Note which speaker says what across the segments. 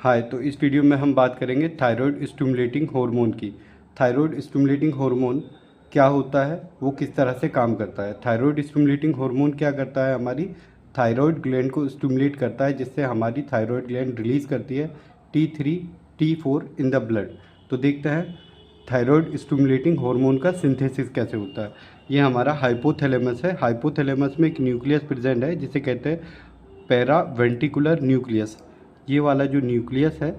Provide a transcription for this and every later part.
Speaker 1: हाय, तो इस वीडियो में हम बात करेंगे थायराइड स्टिमुलेटिंग हार्मोन की। थायराइड स्टिमुलेटिंग हार्मोन क्या होता है, वो किस तरह से काम करता है। थायराइड स्टिमुलेटिंग हार्मोन क्या करता है, हमारी थायराइड ग्लैंड को स्टिमुलेट करता है, जिससे हमारी थायराइड ग्लैंड रिलीज़ करती है T3 T4 in the blood. तो देखते हैं थायराइड स्टिमुलेटिंग हार्मोन का सिंथेसिस कैसे होता है। ये हमारा हाइपोथैलेमस है। हाइपोथैलेमस में एक न्यूक्लियस प्रेजेंट है जिसे कहते हैं पैरावेंट्रिकुलर न्यूक्लियस। ये वाला जो न्यूक्लियस है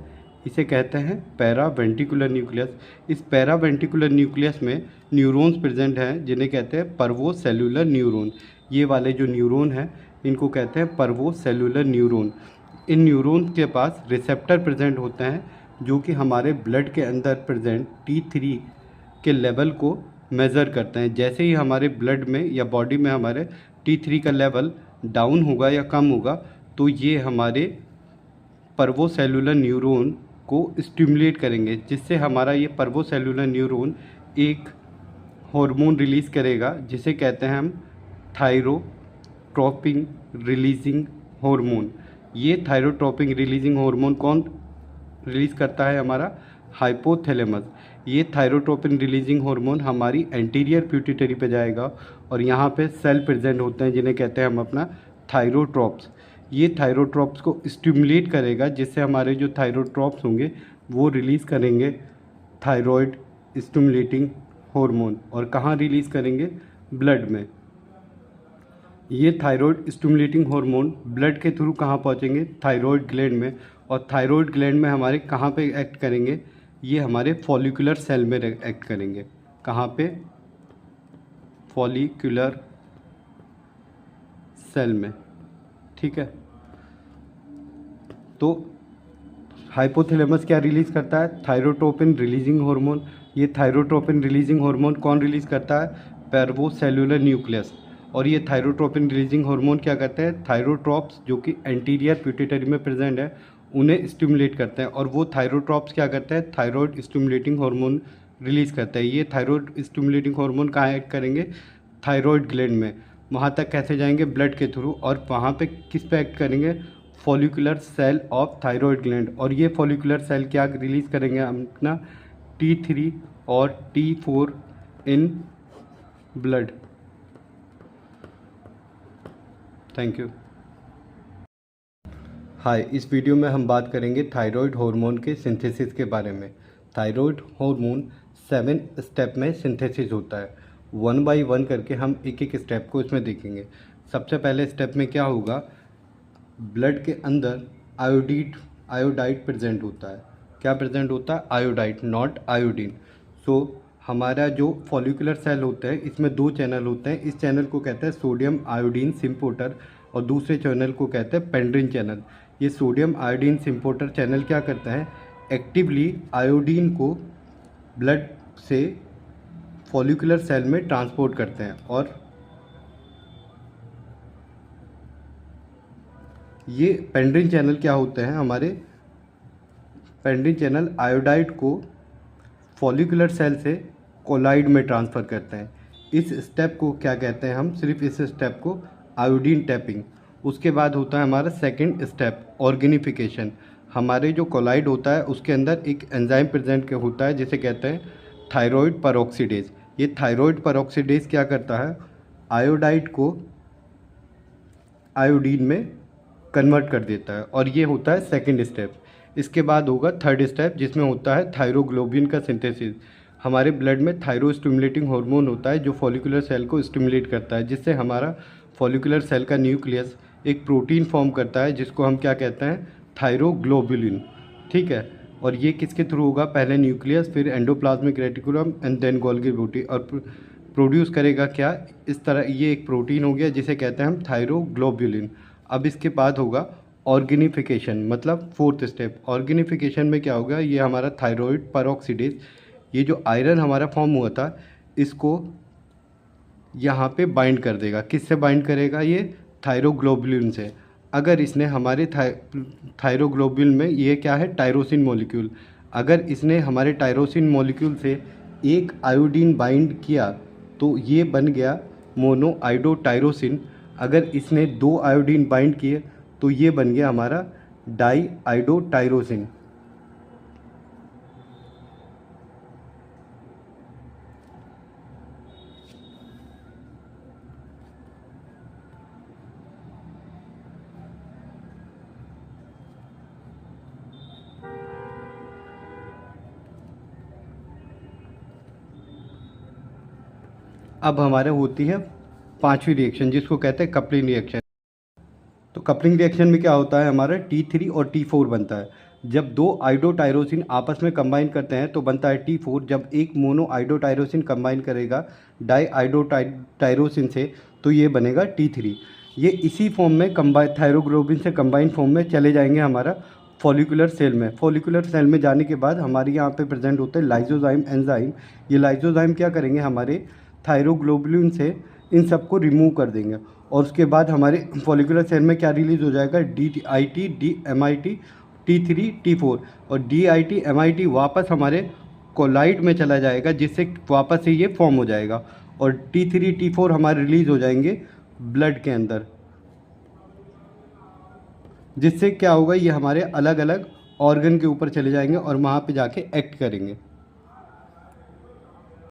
Speaker 1: इसे कहते हैं पैरावेंट्रिकुलर न्यूक्लियस। इस पैरावेंट्रिकुलर न्यूक्लियस में न्यूरॉन्स प्रेजेंट हैं जिन्हें कहते हैं पर्वोसेल्युलर न्यूरॉन। ये वाले जो न्यूरॉन हैं इनको कहते हैं पर्वोसेल्युलर न्यूरॉन। इन न्यूरॉन के पास रिसेप्टर प्रेजेंट होते हैं जो कि हमारे ब्लड के अंदर प्रेजेंट T3 के लेवल को मेज़र करते हैं। जैसे ही हमारे ब्लड में या बॉडी में हमारे T3 का लेवल डाउन होगा या कम होगा तो ये हमारे पर्वोसेल्युलर न्यूरॉन को स्टिमुलेट करेंगे, जिससे हमारा ये पर्वोसेल्युलर न्यूरॉन एक हार्मोन रिलीज़ करेगा जिसे कहते हैं हम थायरोट्रोपिन रिलीजिंग हार्मोन। ये थायरोट्रोपिन रिलीजिंग हार्मोन कौन रिलीज़ करता है, हमारा हाइपोथैलेमस। ये थायरोट्रोपिन रिलीजिंग हार्मोन हमारी एंटीरियर पिट्यूटरी पे जाएगा और यहाँ पे सेल प्रेजेंट होते हैं जिन्हें कहते हैं हम अपना थायरोट्रॉप्स। ये थायरोट्रॉप्स को स्टिमुलेट करेगा जिससे हमारे जो थायरोट्रॉप्स होंगे वो रिलीज़ करेंगे थायराइड स्टिमुलेटिंग हार्मोन। और कहाँ रिलीज़ करेंगे, ब्लड में। ये थायराइड स्टिमुलेटिंग हार्मोन ब्लड के थ्रू कहाँ पहुँचेंगे, थायराइड ग्लैंड में। और थायराइड ग्लैंड में हमारे कहाँ पे एक्ट करेंगे, ये हमारे फॉलिकुलर सेल में एक्ट करेंगे। कहाँ पे, फॉलिकुलर सेल में। ठीक है, तो हाइपोथैलेमस क्या रिलीज़ करता है, थायरोट्रोपिन रिलीजिंग हार्मोन। ये थायरोट्रोपिन रिलीजिंग हार्मोन कौन रिलीज़ करता है, पर्वोसेल्युलर न्यूक्लियस। और ये थायरोट्रोपिन रिलीजिंग हार्मोन क्या करते हैं, थायरोट्रॉप्स जो कि एंटीरियर पिट्यूटरी में प्रेजेंट है उन्हें स्टिमुलेट करते हैं। और वो थायरोट्रॉप्स क्या करते हैं, थायराइड स्टिमुलेटिंग हार्मोन रिलीज़ करते हैं। ये थायराइड स्टिमुलेटिंग हार्मोन कहाँ एक्ट करेंगे, थायराइड ग्लैंड में। वहाँ तक कैसे जाएंगे, ब्लड के थ्रू। और वहाँ पे किस पे एक्ट करेंगे, follicular cell of thyroid gland. और ये फॉलिकुलर सेल क्या रिलीज़ करेंगे, अपना T3 और T4 in blood. Thank you. Hi, इस वीडियो में हम बात करेंगे थायराइड हार्मोन के सिंथेसिस के बारे में। थायराइड हार्मोन 7 स्टेप में सिंथेसिस होता है। 1 बाय 1 करके हम एक एक स्टेप को इसमें देखेंगे। सबसे पहले स्टेप में क्या होगा, ब्लड के अंदर आयोडाइड प्रेजेंट होता है। क्या प्रेजेंट होता है, आयोडाइड, नॉट आयोडीन। सो हमारा जो फॉलिकुलर सेल होता है इसमें 2 चैनल होते हैं। इस चैनल को कहते हैं सोडियम आयोडीन सिम्पोर्टर और दूसरे चैनल को कहते हैं पेंड्रिन चैनल। ये सोडियम आयोडीन सिम्पोर्टर चैनल क्या करता है, एक्टिवली आयोडीन को ब्लड से फॉलिकुलर सेल में ट्रांसपोर्ट करते हैं। और ये पेंड्रिन चैनल क्या होते हैं, हमारे पेंड्रिन चैनल आयोडाइड को फॉलिकुलर सेल से कोलाइड में ट्रांसफ़र करते हैं। इस स्टेप को क्या कहते हैं, हम सिर्फ इस स्टेप को आयोडीन टैपिंग। उसके बाद होता है हमारा सेकंड स्टेप, ऑर्गेनिफिकेशन। हमारे जो कोलाइड होता है उसके अंदर एक एंजाइम प्रेजेंट होता है जिसे कहते हैं थायराइड परऑक्सीडेज। ये थायराइड परऑक्सीडेज क्या करता है, आयोडाइड को आयोडीन में कन्वर्ट कर देता है। और ये होता है सेकंड स्टेप। इसके बाद होगा थर्ड स्टेप जिसमें होता है थायरोग्लोबिन का सिंथेसिस। हमारे ब्लड में थायरो स्टिमुलेटिंग हार्मोन होता है जो फॉलिकुलर सेल को स्टिमुलेट करता है, जिससे हमारा फॉलिकुलर सेल का न्यूक्लियस एक प्रोटीन फॉर्म करता है जिसको हम क्या कहते हैं, थायरोग्लोबुलिन। ठीक है, और ये किसके थ्रू होगा, पहले न्यूक्लियस, फिर endoplasmic reticulum and then Golgi body. और प्रोड्यूस करेगा क्या, इस तरह ये एक प्रोटीन हो गया जिसे कहते हैं हम थायरोग्लोबुलिन। अब इसके बाद होगा ऑर्गेनिफिकेशन, मतलब फोर्थ स्टेप। ऑर्गेनिफिकेशन में क्या होगा, ये हमारा थायराइड परऑक्सीडेज, ये जो आयरन हमारा फॉर्म हुआ था इसको यहाँ पे बाइंड कर देगा। किससे बाइंड करेगा, ये थायरोग्लोबुलिन से। अगर इसने हमारे थायरोग्लोबुलिन में ये क्या है, टायरोसिन मॉलिक्यूल, अगर इसने हमारे टायरोसिन मॉलिक्यूल से एक आयोडीन बाइंड किया तो ये बन गया मोनोआइडोटायरोसिन। अगर इसने 2 आयोडीन बाइंड किए तो ये बन गया हमारा डाई आइडो टायरोसिन। अब हमारे होती है पांचवी रिएक्शन, जिसको कहते हैं कपलिंग रिएक्शन। तो कपलिंग रिएक्शन में क्या होता है, हमारा T3 और T4 बनता है। जब दो आइडोटायरोसिन आपस में कंबाइन करते हैं तो बनता है T4। जब एक मोनो आइडोटायरोसिन कंबाइन करेगा डाई आइडोटायरोसिन से तो ये बनेगा T3। ये इसी फॉर्म में कंबाइन थायरोग्लोबिन से कंबाइन फॉर्म में चले जाएंगे हमारा फॉलिकुलर सेल में। फॉलिकुलर सेल में जाने के बाद हमारे यहाँ पे प्रेजेंट होते हैं लाइजोजाइम एंजाइम। ये लाइजोजाइम क्या करेंगे, हमारे थायरोग्लोबुलिन से इन सबको रिमूव कर देंगे। और उसके बाद हमारे फॉलिकुलर सेल में क्या रिलीज़ हो जाएगा, DIT DMIT T3 T4। और DIT MIT वापस हमारे कोलाइड में चला जाएगा, जिससे वापस से ये फॉर्म हो जाएगा। और T3 T4 हमारे रिलीज़ हो जाएंगे ब्लड के अंदर, जिससे क्या होगा, ये हमारे अलग अलग ऑर्गन के ऊपर चले जाएंगे और वहाँ पे जाके एक्ट करेंगे।